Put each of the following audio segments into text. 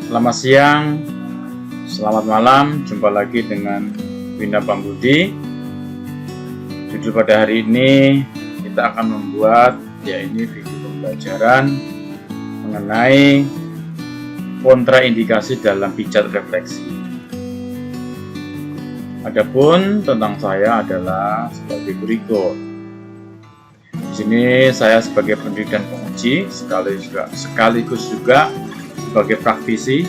Selamat siang, selamat malam, jumpa lagi dengan Winda Pambudi. Judul pada hari ini kita akan membuat video pembelajaran mengenai kontraindikasi dalam pijat refleksi. Adapun tentang saya adalah sebagai berikut. Di sini saya sebagai pendidik dan penguji sekaligus juga sebagai praktisi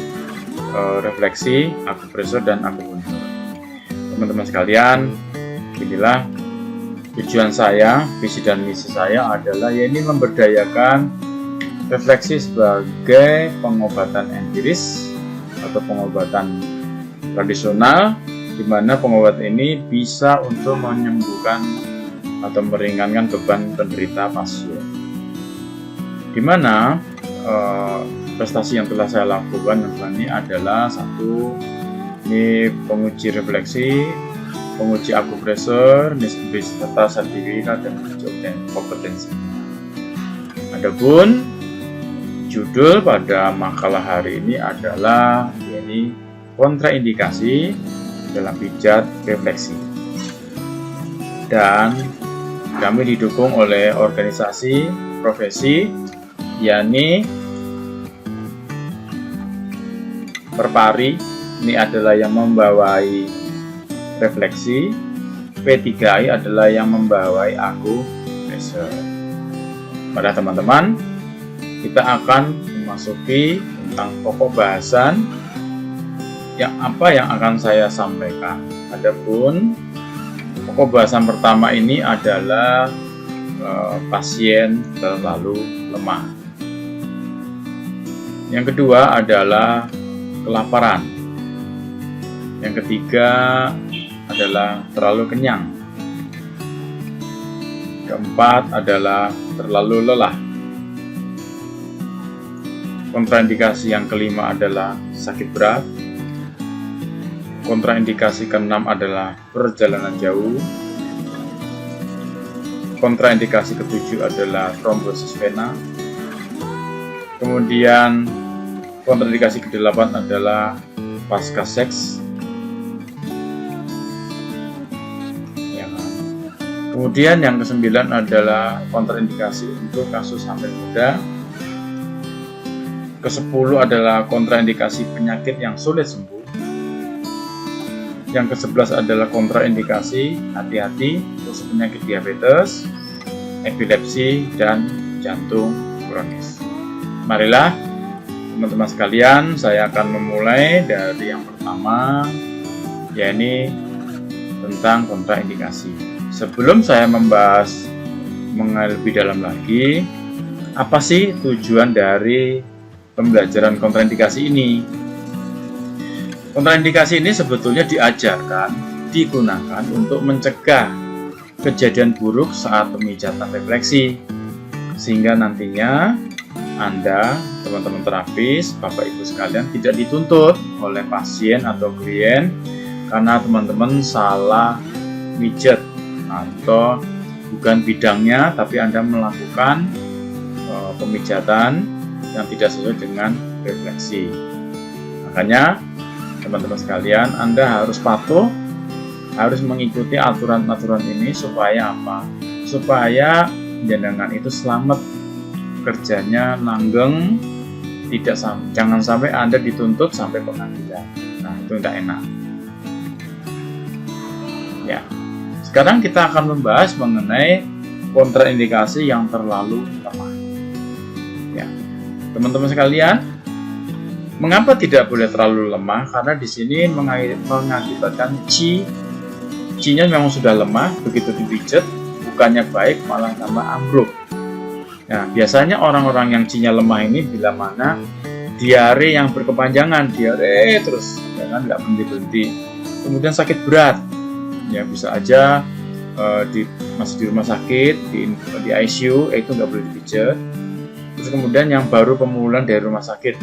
refleksi, akupresur dan akupuntur. Teman-teman sekalian, inilah tujuan saya, visi dan misi saya adalah memberdayakan refleksi sebagai pengobatan empiris atau pengobatan tradisional, di mana pengobatan ini bisa untuk menyembuhkan atau meringankan beban penderita pasien. Di mana prestasi yang telah saya lakukan ini adalah ini penguji refleksi, penguji akupresur, beserta sertifikat dan kompetensi. Adapun judul pada makalah hari ini adalah kontraindikasi dalam pijat refleksi, dan kami didukung oleh organisasi profesi Perpari. Ini adalah yang membawai refleksi, P3I adalah yang membawai akupresur. Pada teman-teman, kita akan memasuki tentang pokok bahasan yang akan saya sampaikan. Adapun pokok bahasan pertama ini adalah pasien terlalu lemah. Yang kedua adalah kelaparan. Yang ketiga adalah terlalu kenyang. Keempat adalah terlalu lelah. Kontraindikasi yang kelima adalah sakit berat. Kontraindikasi keenam adalah perjalanan jauh. Kontraindikasi ketujuh adalah trombosis vena. Kemudian kontraindikasi ke-8 adalah pasca seks. Kemudian yang ke-9 adalah kontraindikasi untuk kasus hamil muda. Ke-10 adalah kontraindikasi penyakit yang sulit sembuh. Yang ke-11 adalah kontraindikasi hati-hati khusus penyakit diabetes, epilepsi, dan jantung kronis. Marilah teman-teman sekalian, saya akan memulai dari yang pertama, tentang kontraindikasi. Sebelum saya membahas lebih dalam lagi, apa sih tujuan dari pembelajaran kontraindikasi ini? Kontraindikasi ini sebetulnya digunakan untuk mencegah kejadian buruk saat pemijatan refleksi, sehingga nantinya Anda, teman-teman terapis, Bapak Ibu sekalian, tidak dituntut oleh pasien atau klien karena teman-teman salah mijat atau bukan bidangnya, tapi Anda melakukan pemijatan yang tidak sesuai dengan refleksi. Makanya teman-teman sekalian, Anda harus patuh, harus mengikuti aturan-aturan ini supaya apa? Supaya jenengan itu selamat, kerjanya langgeng, jangan sampai Anda dituntut sampai pengadilan. Nah, itu tidak enak. Ya. Sekarang kita akan membahas mengenai kontraindikasi yang terlalu lemah. Ya. Teman-teman sekalian, mengapa tidak boleh terlalu lemah? Karena di sini mengakibatkan Qi-nya memang sudah lemah, begitu dipijat bukannya baik malah tambah ambruk. Nah, biasanya orang-orang yang Qi-nya lemah ini bila mana diare yang berkepanjangan, diare terus, nggak berhenti-berhenti. Kemudian sakit berat, bisa aja masih di rumah sakit, di ICU, itu nggak boleh dipijat. Terus kemudian yang baru pemulihan dari rumah sakit,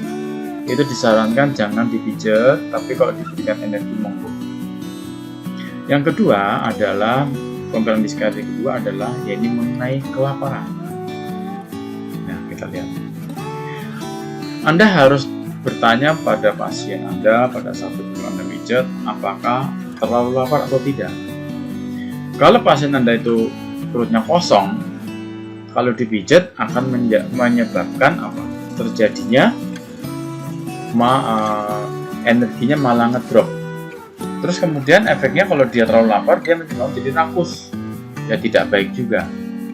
itu disarankan jangan dipijat, tapi kalau diberikan energi monggo. Yang kedua adalah kontraindikasi kedua adalah mengenai kelaparan. Nah, kita lihat. Anda harus bertanya pada pasien Anda pada saat Anda pijat, apakah terlalu lapar atau tidak. Kalau pasien Anda itu perutnya kosong, kalau dipijat akan menyebabkan apa? Terjadinya energinya malah ngedrop. Terus kemudian efeknya kalau dia terlalu lapar, dia jadi rakus, ya tidak baik juga.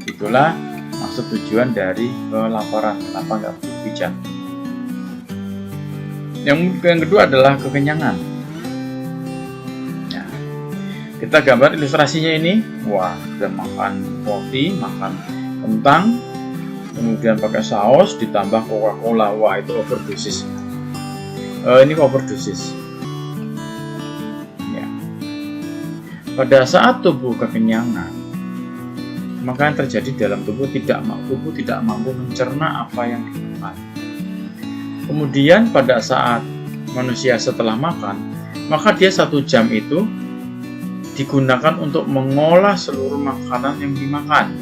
Itulah maksud tujuan dari kelaparan, kenapa nggak dipijat. Yang kedua adalah kekenyangan. Nah, kita gambar ilustrasinya ini. Wah, sudah makan roti, makan kentang, kemudian pakai saus, ditambah Coca-Cola. Wah, itu overdosis. Ini overdosis. Ya. Pada saat tubuh kekenyangan, maka yang terjadi dalam tubuh tidak mampu mencerna apa yang dimakan. Kemudian pada saat manusia setelah makan, maka dia 1 jam itu digunakan untuk mengolah seluruh makanan yang dimakan.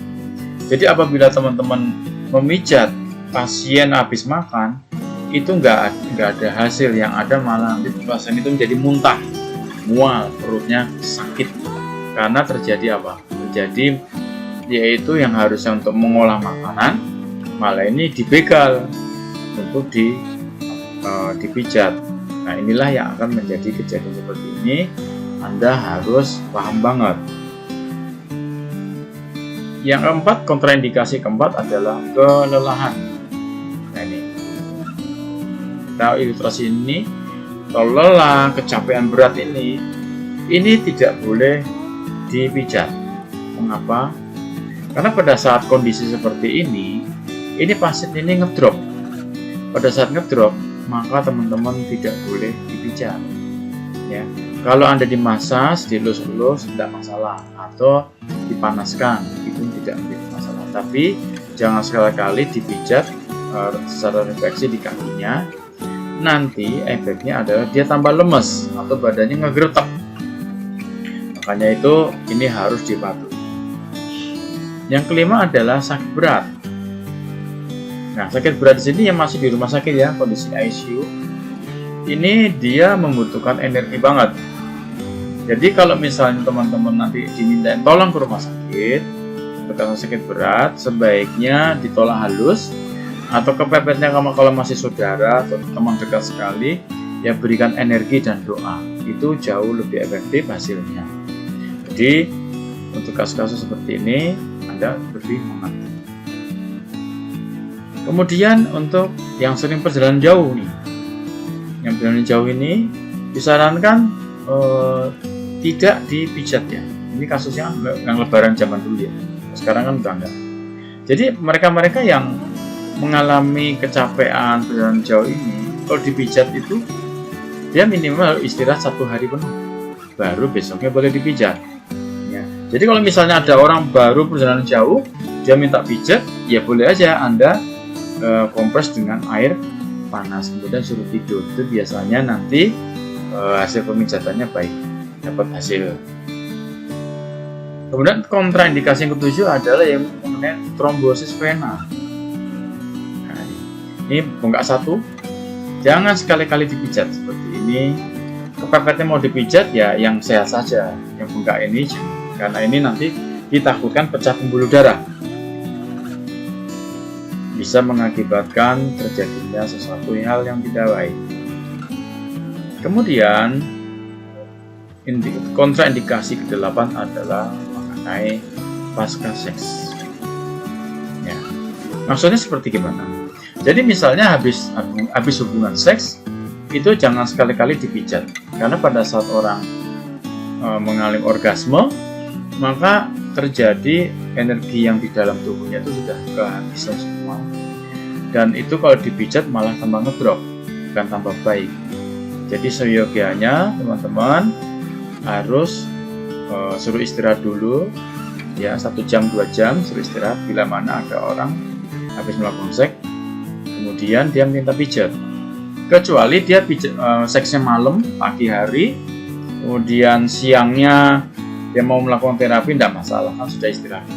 Jadi apabila teman-teman memijat pasien habis makan, itu nggak ada hasil, yang ada malah pasien itu menjadi muntah, mual, perutnya sakit. Karena terjadi apa? Terjadi yaitu yang harusnya untuk mengolah makanan, malah ini dibegal untuk dipijat. Nah, inilah yang akan menjadi kejadian seperti ini. Anda harus paham banget. Yang keempat, kontraindikasi keempat adalah kelelahan. Nah, ini ilustrasi ini, kalau lelah, kecapean berat ini tidak boleh dipijat. Mengapa? Karena pada saat kondisi seperti ini pasien ini ngedrop. Pada saat ngedrop, maka teman-teman tidak boleh dipijat. Ya, kalau Anda dimasas, dilus-lus tidak masalah, atau dipanaskan itu tidak menjadi masalah. Tapi jangan sekali-kali dipijat secara refleksi di kakinya. Nanti efeknya adalah dia tambah lemes atau badannya ngegertak. Makanya itu ini harus dipatuhi. Yang kelima adalah sakit berat. Nah, sakit berat di sini yang masih di rumah sakit ya, kondisi ICU. Ini dia membutuhkan energi banget. Jadi kalau misalnya teman-teman nanti dimintain tolong ke rumah sakit, karena sakit berat, sebaiknya ditolak halus, atau kepepetnya kalau masih saudara atau teman dekat sekali, ya berikan energi dan doa. Itu jauh lebih efektif hasilnya. Jadi untuk kasus-kasus seperti ini Anda lebih mengerti. Kemudian untuk yang sering perjalanan jauh nih, yang perjalanan jauh ini disarankan tidak dipijat ya. Ini kasusnya yang lebaran zaman dulu ya. Sekarang kan udah enggak. Jadi mereka-mereka yang mengalami kecapean perjalanan jauh ini, kalau dipijat itu dia minimal istirahat 1 hari penuh, baru besoknya boleh dipijat. Ya. Jadi kalau misalnya ada orang baru perjalanan jauh, dia minta pijat, ya boleh aja Anda kompres dengan air panas, kemudian suruh tidur. Itu biasanya nanti hasil pemijatannya baik, dapat hasil. Kemudian kontraindikasi yang ketujuh adalah yang mengenai trombosis vena. Nah, ini bengkak 1, jangan sekali-kali dipijat seperti ini. Kepepetnya mau dipijat ya yang sehat saja, yang bengkak ini, karena ini nanti ditakutkan pecah pembuluh darah, bisa mengakibatkan terjadinya sesuatu hal yang tidak baik. Kemudian kontraindikasi ke-8 adalah mengenai pasca seks. Ya, maksudnya seperti gimana? Jadi misalnya habis hubungan seks itu jangan sekali-kali dipijat, karena pada saat orang mengalami orgasme, maka terjadi energi yang di dalam tubuhnya itu sudah kehabisan semua, dan itu kalau dipijat malah tambah ngedrop, bukan tambah baik. Jadi seyogianya teman-teman harus suruh istirahat dulu ya, 1 jam 2 jam suruh istirahat. Bila mana ada orang habis melakukan seks kemudian dia minta pijat, kecuali dia seksnya malam, pagi hari, kemudian siangnya dia mau melakukan terapi, tidak masalah, kan sudah istirahat.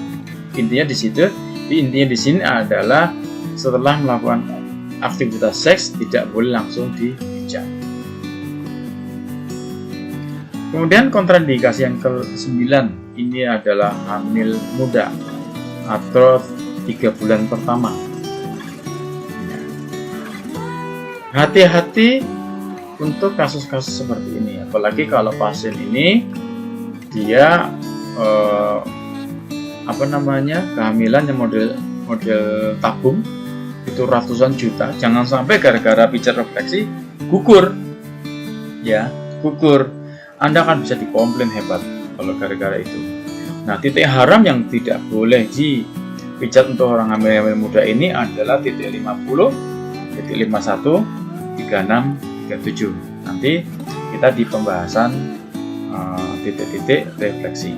Intinya di sini adalah setelah melakukan aktivitas seks tidak boleh langsung dipijat. Kemudian kontraindikasi yang ke-9 ini adalah hamil muda atau 3 bulan pertama. Hati-hati untuk kasus-kasus seperti ini, apalagi kalau pasien ini dia kehamilan yang model tabung itu ratusan juta. Jangan sampai gara-gara pijat refleksi gugur, ya gugur. Anda akan bisa dikomplain hebat kalau gara-gara itu. Nah, titik haram yang tidak boleh dipijat untuk orang hamil muda ini adalah titik 50, titik 51, 36, 37. Nanti kita di pembahasan titik-titik refleksi.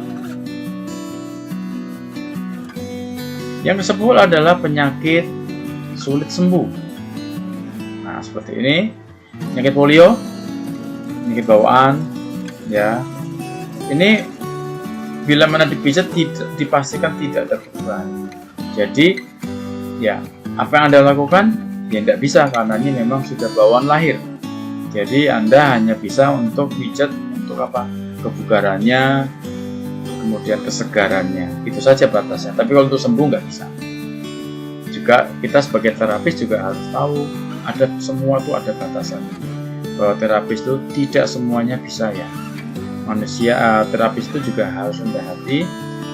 Yang ke-10 adalah penyakit sulit sembuh. Nah, seperti ini, penyakit polio, penyakit bawaan, ya. Ini bila mana dipijat dipastikan tidak ada perubahan. Jadi, ya, apa yang Anda lakukan? Ya tidak bisa karena ini memang sudah bawaan lahir. Jadi Anda hanya bisa untuk pijat untuk apa? Kebugarannya, kemudian kesegarannya. Itu saja batasnya. Tapi kalau untuk sembuh nggak bisa. Juga kita sebagai terapis juga harus tahu ada semua itu ada batasan. Bahwa terapis itu tidak semuanya bisa ya. Manusia terapis itu juga harus rendah hati.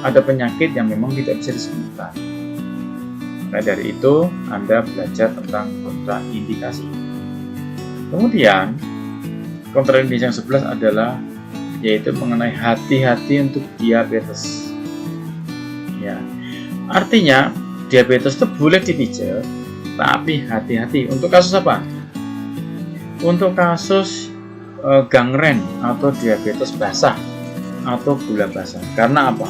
Ada penyakit yang memang tidak bisa disembuhkan. Nah, dari itu Anda belajar tentang kontraindikasi. Kemudian kontraindikasi yang 11 adalah yaitu mengenai hati-hati untuk diabetes. Ya, artinya diabetes itu boleh dipijat, tapi hati-hati. Untuk kasus apa? Untuk kasus gangren atau diabetes basah atau gula basah. Karena apa?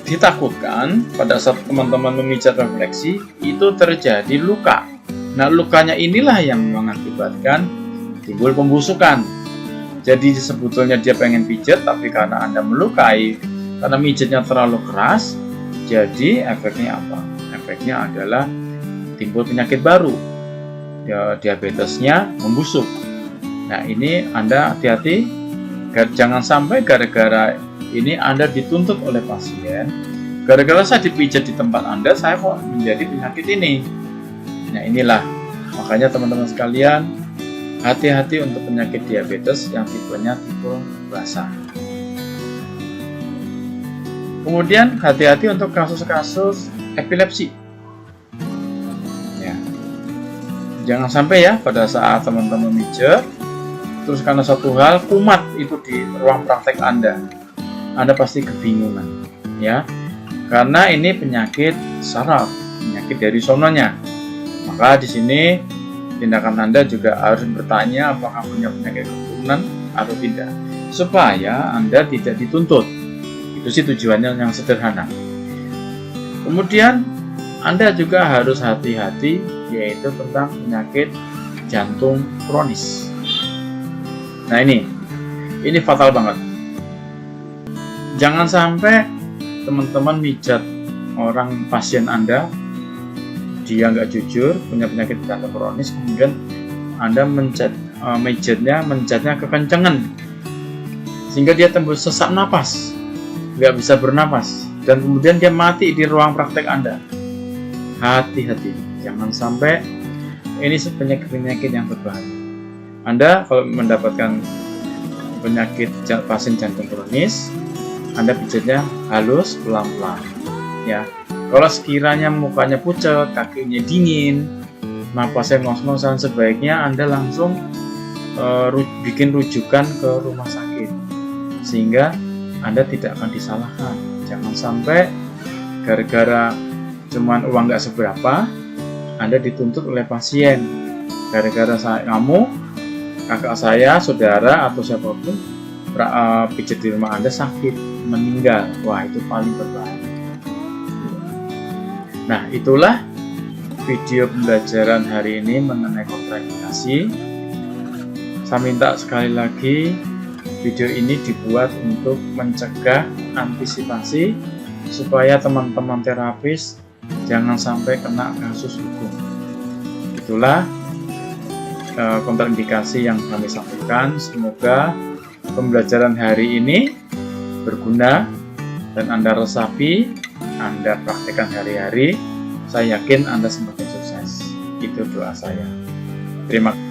Ditakutkan pada saat teman-teman memijat refleksi itu terjadi luka. Nah, lukanya inilah yang mengakibatkan timbul pembusukan. Jadi sebetulnya dia pengen pijat, tapi karena Anda melukai, karena mijatnya terlalu keras, jadi efeknya apa? Efeknya adalah timbul penyakit baru, ya, diabetesnya membusuk. Nah, ini Anda hati-hati, jangan sampai gara-gara ini Anda dituntut oleh pasien, gara-gara saya dipijat di tempat Anda, saya kok menjadi penyakit ini. Nah, inilah makanya teman-teman sekalian, hati-hati untuk penyakit diabetes yang tipenya tipe basah. Kemudian hati-hati untuk kasus-kasus epilepsi. Ya. Jangan sampai ya pada saat teman-teman mijat, terus karena satu hal kumat itu di ruang praktek Anda pasti kebingungan, ya. Karena ini penyakit saraf, penyakit dari sononya. Maka di sini tindakan Anda juga harus bertanya apakah punya penyakit keturunan atau tidak, supaya Anda tidak dituntut. Itu sih tujuannya yang sederhana. Kemudian Anda juga harus hati-hati yaitu tentang penyakit jantung kronis. Nah, ini fatal banget. Jangan sampai teman-teman mijat orang pasien Anda, dia nggak jujur, punya penyakit jantung kronis, kemudian Anda mencatnya kekencengan, sehingga dia tembus sesak napas, nggak bisa bernapas, dan kemudian dia mati di ruang praktek Anda. Hati-hati, jangan sampai ini penyakit yang berbahaya. Anda kalau mendapatkan penyakit pasien jantung kronis, Anda pijatnya halus, pelan-pelan, ya. Kalau sekiranya mukanya pucat, kakinya dingin, napasnya ngos-ngosan, sebaiknya Anda langsung bikin rujukan ke rumah sakit, sehingga Anda tidak akan disalahkan. Jangan sampai gara-gara cuman uang nggak seberapa, Anda dituntut oleh pasien. Gara-gara kamu, kakak saya, saudara, atau siapapun pijat di rumah Anda sakit, meninggal. Wah, itu paling berbahaya. Nah, itulah video pembelajaran hari ini mengenai kontraindikasi. Saya minta sekali lagi video ini dibuat untuk mencegah, antisipasi supaya teman-teman terapis jangan sampai kena kasus hukum. Itu itulah kontraindikasi yang kami sampaikan. Semoga pembelajaran hari ini berguna dan Anda resapi, Anda praktekkan hari-hari. Saya yakin Anda semakin sukses. Itu doa saya. Terima kasih.